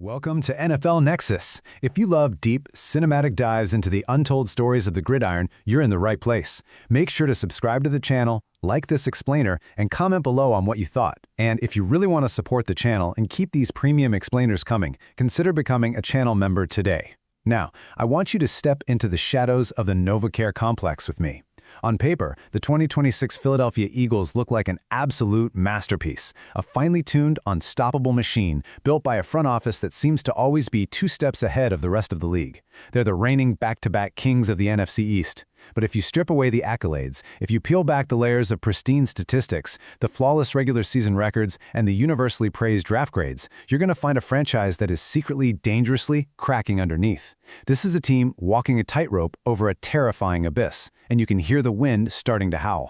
Welcome to NFL Nexus. If you love deep, cinematic dives into the untold stories of the gridiron, you're in the right place. Make sure to subscribe to the channel, like this explainer, and comment below on what you thought. And if you really want to support the channel and keep these premium explainers coming, consider becoming a channel member today. Now, I want you to step into the shadows of the NovaCare complex with me. On paper, the 2026 Philadelphia Eagles look like an absolute masterpiece, a finely tuned, unstoppable machine built by a front office that seems to always be 2 steps ahead of the rest of the league. They're the reigning back-to-back kings of the NFC East. But if you strip away the accolades, if you peel back the layers of pristine statistics, the flawless regular season records, and the universally praised draft grades, you're going to find a franchise that is secretly, dangerously cracking underneath. This is a team walking a tightrope over a terrifying abyss, and you can hear the wind starting to howl.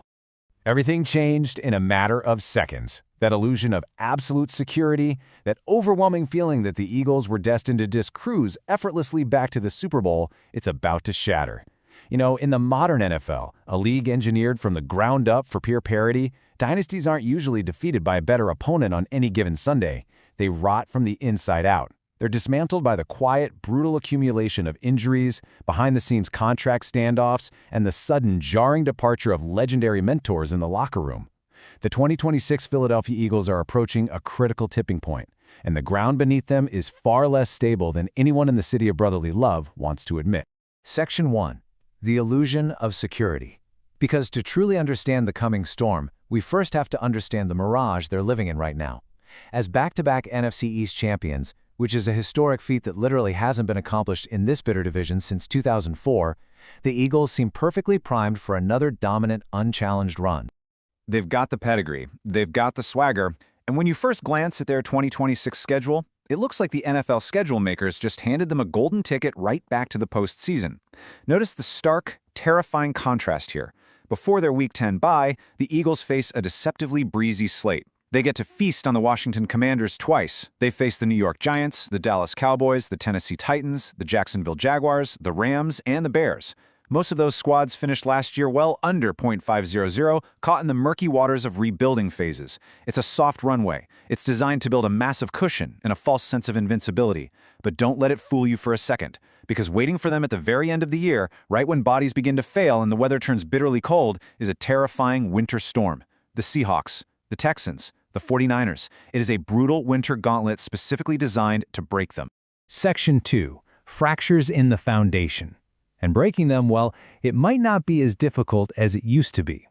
Everything changed in a matter of seconds. That illusion of absolute security, that overwhelming feeling that the Eagles were destined to just cruise effortlessly back to the Super Bowl, it's about to shatter. You know, in the modern NFL, a league engineered from the ground up for pure parity, dynasties aren't usually defeated by a better opponent on any given Sunday. They rot from the inside out. They're dismantled by the quiet, brutal accumulation of injuries, behind-the-scenes contract standoffs, and the sudden, jarring departure of legendary mentors in the locker room. The 2026 Philadelphia Eagles are approaching a critical tipping point, and the ground beneath them is far less stable than anyone in the city of brotherly love wants to admit. Section 1. The illusion of security. Because to truly understand the coming storm, we first have to understand the mirage they're living in right now. As back-to-back NFC East champions, which is a historic feat that literally hasn't been accomplished in this bitter division since 2004, the Eagles seem perfectly primed for another dominant, unchallenged run. They've got the pedigree, they've got the swagger, and when you first glance at their 2026 schedule, it looks like the NFL schedule makers just handed them a golden ticket right back to the postseason. Notice the stark, terrifying contrast here. Before their Week 10 bye, the Eagles face a deceptively breezy slate. They get to feast on the Washington Commanders twice. They face the New York Giants, the Dallas Cowboys, the Tennessee Titans, the Jacksonville Jaguars, the Rams, and the Bears. Most of those squads finished last year well under .500, caught in the murky waters of rebuilding phases. It's a soft runway. It's designed to build a massive cushion and a false sense of invincibility. But don't let it fool you for a second, because waiting for them at the very end of the year, right when bodies begin to fail and the weather turns bitterly cold, is a terrifying winter storm. The Seahawks, the Texans, the 49ers. It is a brutal winter gauntlet specifically designed to break them. Section 2. Fractures in the foundation. And breaking them, well, it might not be as difficult as it used to be.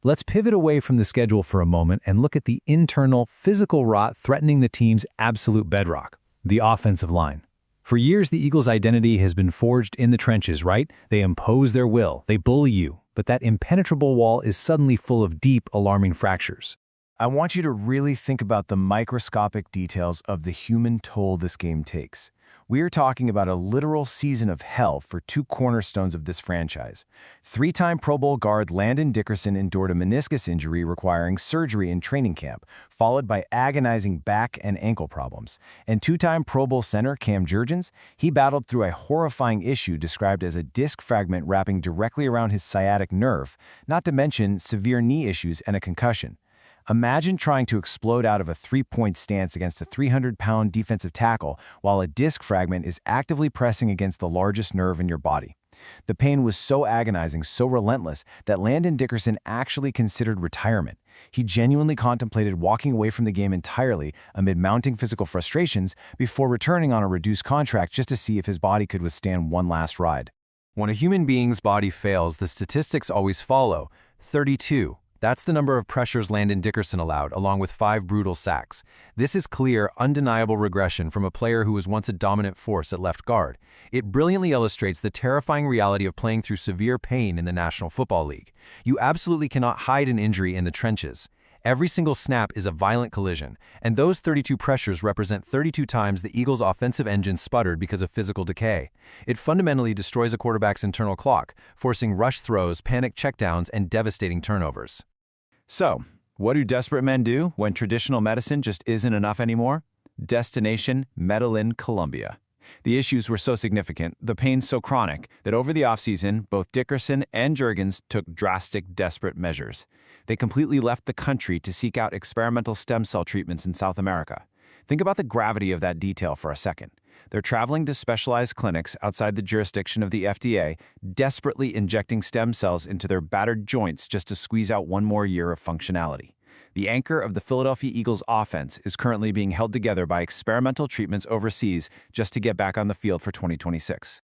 Let's pivot away from the schedule for a moment and look at the internal, physical rot threatening the team's absolute bedrock, the offensive line. For years, the Eagles' identity has been forged in the trenches, right? They impose their will, they bully you, but that impenetrable wall is suddenly full of deep, alarming fractures. I want you to really think about the microscopic details of the human toll this game takes. We are talking about a literal season of hell for 2 cornerstones of this franchise. 3-time Pro Bowl guard Landon Dickerson endured a meniscus injury requiring surgery in training camp, followed by agonizing back and ankle problems. And 2-time Pro Bowl center Cam Jurgens, he battled through a horrifying issue described as a disc fragment wrapping directly around his sciatic nerve, not to mention severe knee issues and a concussion. Imagine trying to explode out of a 3-point stance against a 300-pound defensive tackle while a disc fragment is actively pressing against the largest nerve in your body. The pain was so agonizing, so relentless, that Landon Dickerson actually considered retirement. He genuinely contemplated walking away from the game entirely amid mounting physical frustrations before returning on a reduced contract just to see if his body could withstand one last ride. When a human being's body fails, the statistics always follow. 32. That's the number of pressures Landon Dickerson allowed, along with 5 brutal sacks. This is clear, undeniable regression from a player who was once a dominant force at left guard. It brilliantly illustrates the terrifying reality of playing through severe pain in the National Football League. You absolutely cannot hide an injury in the trenches. Every single snap is a violent collision, and those 32 pressures represent 32 times the Eagles' offensive engine sputtered because of physical decay. It fundamentally destroys a quarterback's internal clock, forcing rush throws, panic checkdowns, and devastating turnovers. So, what do desperate men do when traditional medicine just isn't enough anymore? Destination Medellin, Colombia. The issues were so significant, the pain so chronic, that over the offseason, both Dickerson and Jurgens took drastic, desperate measures. They completely left the country to seek out experimental stem cell treatments in South America. Think about the gravity of that detail for a second. They're traveling to specialized clinics outside the jurisdiction of the FDA, desperately injecting stem cells into their battered joints just to squeeze out one more year of functionality. The anchor of the Philadelphia Eagles offense is currently being held together by experimental treatments overseas just to get back on the field for 2026.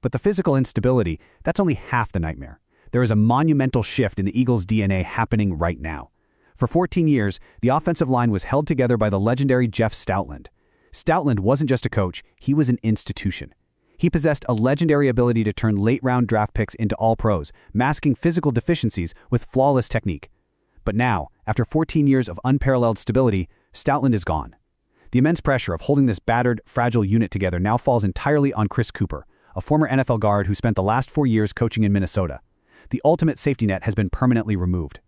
But the physical instability, that's only half the nightmare. There is a monumental shift in the Eagles' DNA happening right now. For 14 years, the offensive line was held together by the legendary Jeff Stoutland. Stoutland wasn't just a coach, he was an institution. He possessed a legendary ability to turn late-round draft picks into all-pros, masking physical deficiencies with flawless technique. But now, after 14 years of unparalleled stability, Stoutland is gone. The immense pressure of holding this battered, fragile unit together now falls entirely on Chris Cooper, a former NFL guard who spent the last 4 years coaching in Minnesota. The ultimate safety net has been permanently removed.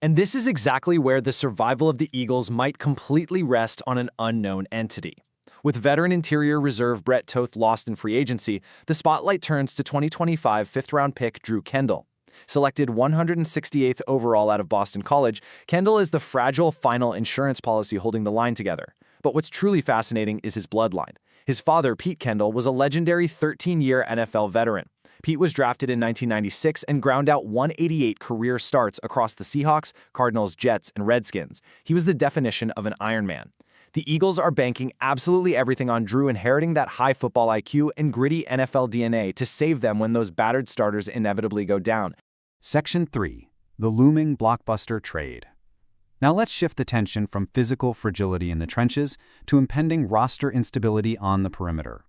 And this is exactly where the survival of the Eagles might completely rest on an unknown entity. With veteran interior reserve Brett Toth lost in free agency, the spotlight turns to 2025 fifth-round pick Drew Kendall. Selected 168th overall out of Boston College, Kendall is the fragile final insurance policy holding the line together. But what's truly fascinating is his bloodline. His father, Pete Kendall, was a legendary 13-year NFL veteran. Pete was drafted in 1996 and ground out 188 career starts across the Seahawks, Cardinals, Jets, and Redskins. He was the definition of an Iron Man. The Eagles are banking absolutely everything on Drew inheriting that high football IQ and gritty NFL DNA to save them when those battered starters inevitably go down. Section 3. The looming blockbuster trade. Now let's shift the tension from physical fragility in the trenches to impending roster instability on the perimeter.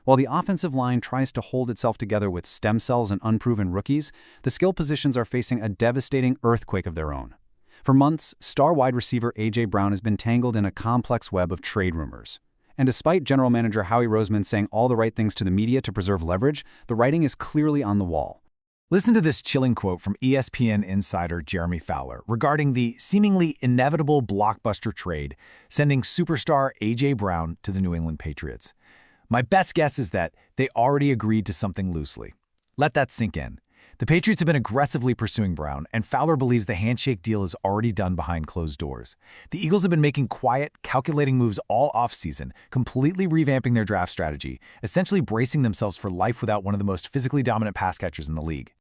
While the offensive line tries to hold itself together with stem cells and unproven rookies, the skill positions are facing a devastating earthquake of their own. For months, star wide receiver A.J. Brown has been tangled in a complex web of trade rumors. And despite general manager Howie Roseman saying all the right things to the media to preserve leverage, the writing is clearly on the wall. Listen to this chilling quote from ESPN insider Jeremy Fowler regarding the seemingly inevitable blockbuster trade sending superstar A.J. Brown to the New England Patriots. My best guess is that they already agreed to something loosely. Let that sink in. The Patriots have been aggressively pursuing Brown, and Fowler believes the handshake deal is already done behind closed doors. The Eagles have been making quiet, calculating moves all offseason, completely revamping their draft strategy, essentially bracing themselves for life without one of the most physically dominant pass catchers in the league.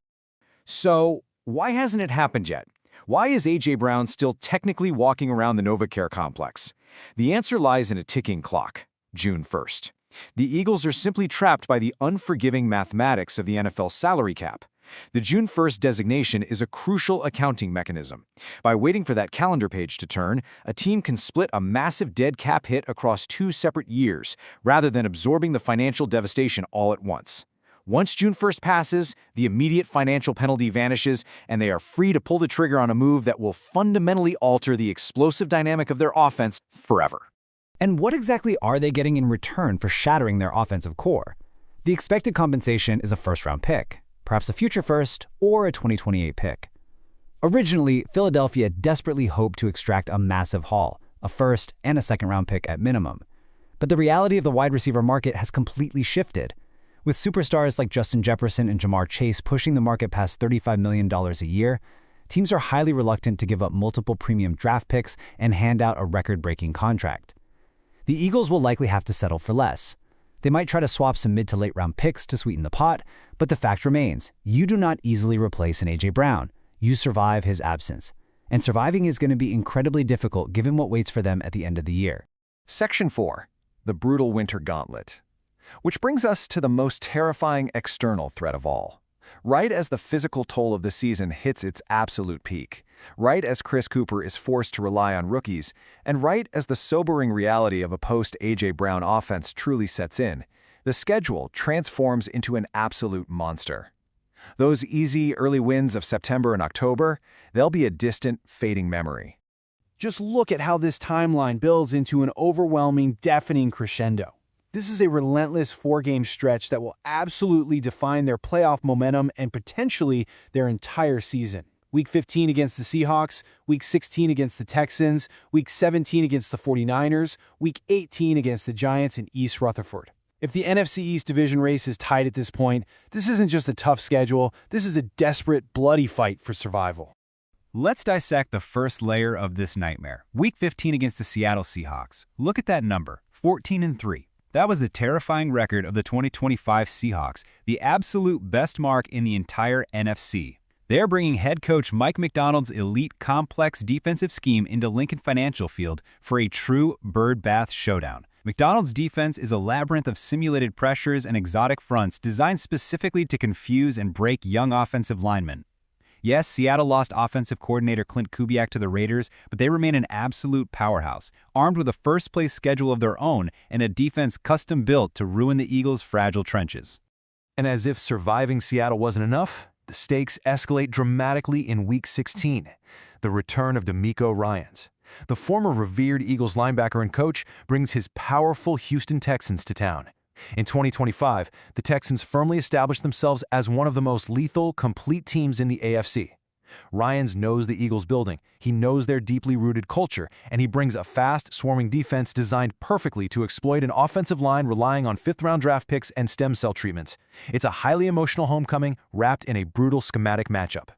So, why hasn't it happened yet? Why is A.J. Brown still technically walking around the NovaCare complex? The answer lies in a ticking clock, June 1st. The Eagles are simply trapped by the unforgiving mathematics of the NFL salary cap. The June 1st designation is a crucial accounting mechanism. By waiting for that calendar page to turn, a team can split a massive dead cap hit across 2 separate years, rather than absorbing the financial devastation all at once. Once June 1st passes, the immediate financial penalty vanishes, and they are free to pull the trigger on a move that will fundamentally alter the explosive dynamic of their offense forever. And what exactly are they getting in return for shattering their offensive core? The expected compensation is a first-round pick, perhaps a future first or a 2028 pick. Originally, Philadelphia desperately hoped to extract a massive haul, a first and a second-round pick at minimum. But the reality of the wide receiver market has completely shifted. With superstars like Justin Jefferson and Jamar Chase pushing the market past $35 million a year, teams are highly reluctant to give up multiple premium draft picks and hand out a record-breaking contract. The Eagles will likely have to settle for less. They might try to swap some mid to late round picks to sweeten the pot, but the fact remains, you do not easily replace an A.J. Brown. You survive his absence. And surviving is going to be incredibly difficult given what waits for them at the end of the year. Section 4. The brutal winter gauntlet. Which brings us to the most terrifying external threat of all. Right as the physical toll of the season hits its absolute peak, right as Chris Cooper is forced to rely on rookies, and right as the sobering reality of a post-A.J. Brown offense truly sets in, the schedule transforms into an absolute monster. Those easy early wins of September and October, they'll be a distant, fading memory. Just look at how this timeline builds into an overwhelming, deafening crescendo. This is a relentless 4-game stretch that will absolutely define their playoff momentum and potentially their entire season. Week 15 against the Seahawks, Week 16 against the Texans, Week 17 against the 49ers, Week 18 against the Giants in East Rutherford. If the NFC East division race is tight at this point, this isn't just a tough schedule, this is a desperate, bloody fight for survival. Let's dissect the first layer of this nightmare. Week 15 against the Seattle Seahawks. Look at that number, 14-3. That was the terrifying record of the 2025 Seahawks, the absolute best mark in the entire NFC. They're bringing head coach Mike Macdonald's elite complex defensive scheme into Lincoln Financial Field for a true birdbath showdown. Macdonald's defense is a labyrinth of simulated pressures and exotic fronts designed specifically to confuse and break young offensive linemen. Yes, Seattle lost offensive coordinator Clint Kubiak to the Raiders, but they remain an absolute powerhouse, armed with a first-place schedule of their own and a defense custom-built to ruin the Eagles' fragile trenches. And as if surviving Seattle wasn't enough, the stakes escalate dramatically in Week 16, the return of DeMeco Ryans. The former revered Eagles linebacker and coach brings his powerful Houston Texans to town. In 2025, the Texans firmly established themselves as one of the most lethal, complete teams in the AFC. Ryans knows the Eagles building, he knows their deeply rooted culture, and he brings a fast, swarming defense designed perfectly to exploit an offensive line relying on fifth-round draft picks and stem cell treatments. It's a highly emotional homecoming wrapped in a brutal schematic matchup.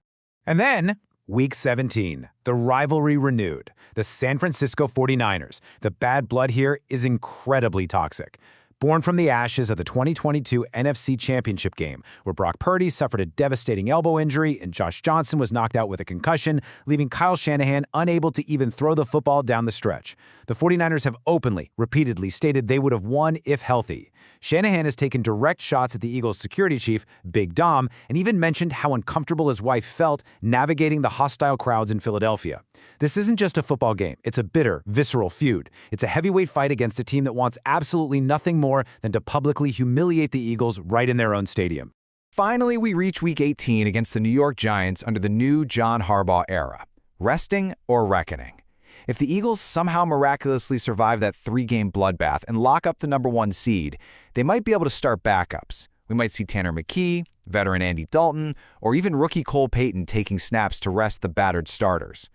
And then, Week 17, the rivalry renewed. The San Francisco 49ers. The bad blood here is incredibly toxic. Born from the ashes of the 2022 NFC Championship game, where Brock Purdy suffered a devastating elbow injury and Josh Johnson was knocked out with a concussion, leaving Kyle Shanahan unable to even throw the football down the stretch. The 49ers have openly, repeatedly stated they would have won if healthy. Shanahan has taken direct shots at the Eagles' security chief, Big Dom, and even mentioned how uncomfortable his wife felt navigating the hostile crowds in Philadelphia. This isn't just a football game. It's a bitter, visceral feud. It's a heavyweight fight against a team that wants absolutely nothing more than to publicly humiliate the Eagles right in their own stadium. Finally, we reach Week 18 against the New York Giants under the new John Harbaugh era. Resting or reckoning? If the Eagles somehow miraculously survive that 3-game bloodbath and lock up the #1 seed, they might be able to start backups. We might see Tanner McKee, veteran Andy Dalton, or even rookie Cole Payton taking snaps to rest the battered starters.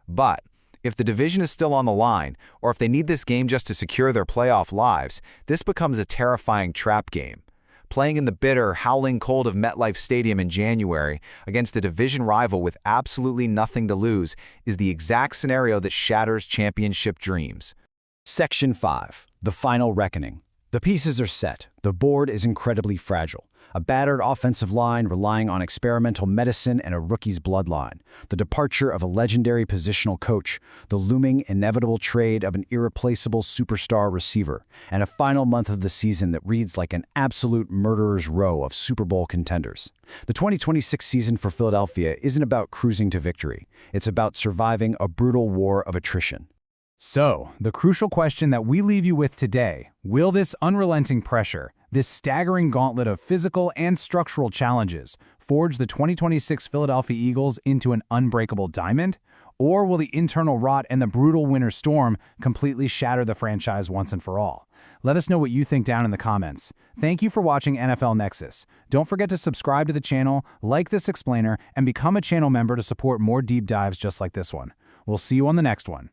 But if the division is still on the line, or if they need this game just to secure their playoff lives, this becomes a terrifying trap game. Playing in the bitter, howling cold of MetLife Stadium in January against a division rival with absolutely nothing to lose is the exact scenario that shatters championship dreams. Section 5. The Final Reckoning. The pieces are set. The board is incredibly fragile. A battered offensive line relying on experimental medicine and a rookie's bloodline. The departure of a legendary positional coach. The looming, inevitable trade of an irreplaceable superstar receiver. And a final month of the season that reads like an absolute murderer's row of Super Bowl contenders. The 2026 season for Philadelphia isn't about cruising to victory. It's about surviving a brutal war of attrition. So, the crucial question that we leave you with today, will this unrelenting pressure, this staggering gauntlet of physical and structural challenges, forge the 2026 Philadelphia Eagles into an unbreakable diamond? Or will the internal rot and the brutal winter storm completely shatter the franchise once and for all? Let us know what you think down in the comments. Thank you for watching NFL Nexus. Don't forget to subscribe to the channel, like this explainer, and become a channel member to support more deep dives just like this one. We'll see you on the next one.